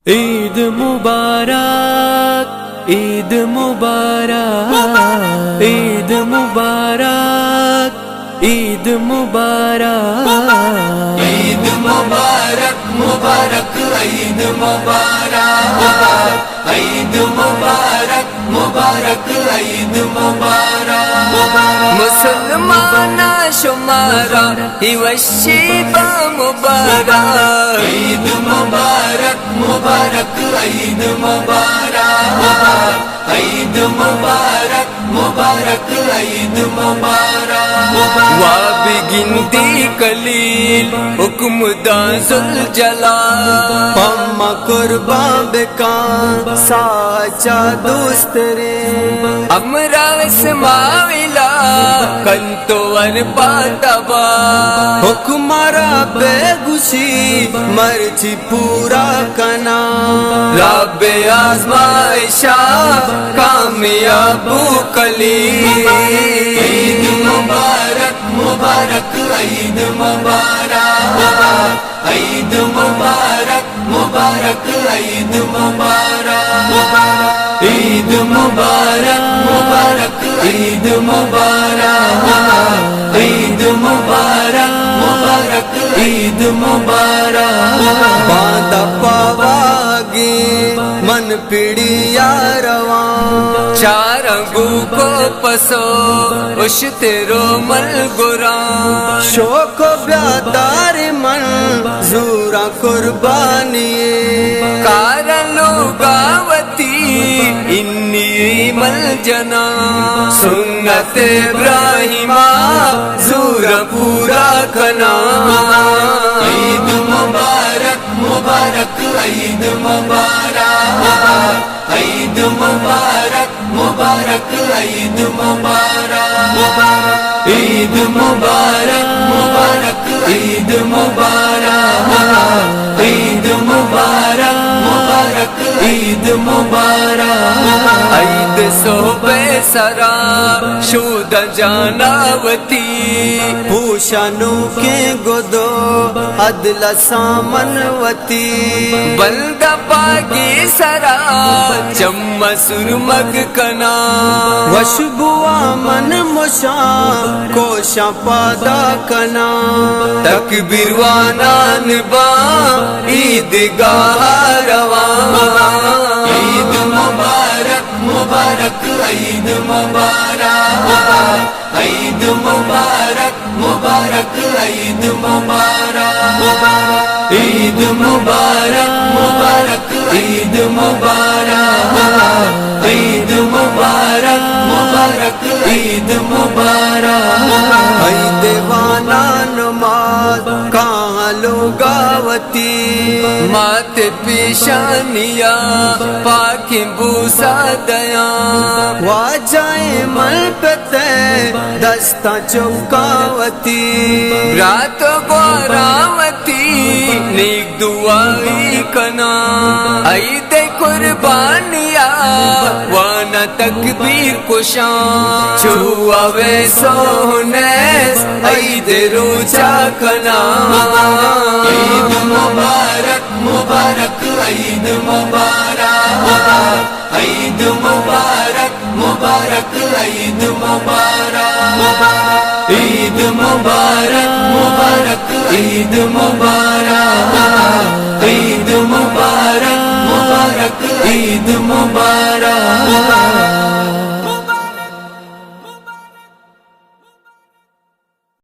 عید مبارک، عید مبارک، عید مبارک، عید مبارک، عید مبارک مبارک عید مبارک، عید مبارک مبارک عید مبارک، مسلمان شمارا وشیبا مبارک، عید مبارک مبارک عید مبارک، عید مبارک مبارک عید مبارک، وابگندی کلیل حکم دا ذوالجلال، پاما قربان بکان ساچا دوست رے، امرا اسماویلا کنتو ورپاتبا، حکمارا بے گوشی مرچی پورا کنا، رب آزمائشا کامیاب کلیل، عید مبارک مبارک عید مبارک، عید مبارک مبارک عید مبارک، عید مبارک مبارک عید مبارک، عید مبارک مبارک عید مبارک، باندھا پاواگی من پیڑیا روان، چارنگو کو پسو اشترو مل گران، شوق بیادار من زورا قربانی، کارلو گاوتی انی مل جنا، سنت ابراہیمہ زورا پورا کنا، عید مبارک مبارک عید مبارک، عید مبارک مبارک عید مبارک، عید مبارک مبارک عید مبارک، عید مبارک مبارک عید مبارک، عید صوبے سرا شود جاناوتی، پوشانو کے گدو عدل سامنوتی، بلدہ پاکی سرا چم سرمگ کنا، وشبوا من مشان کوشا پادا کنا، تکبیر وانان با عید گاہ روان، عید مبارک مبارک عید مبارک، عید مبارک مبارک عید مبارک، عید مبارک مبارک عید مبارک، عید مبارک مبارک عید مبارک، عید وانا نماز کہاں لوگاوتی، مات پیشانیا پاک بوسا دیا، واجائے مل پتے دستا چوکاوتی، رات گوراوتی نیک دعائی کنا، عید قربانیا وانا تکبیر کشان، چھوا وے سونیس عید روچا کنا، عید مبارک مبارک عید مبارک، عید مبارک مبارک عید مبارک، عید مبارک مبارک عید مبارک، عید مبارک مبارک عید مبارک۔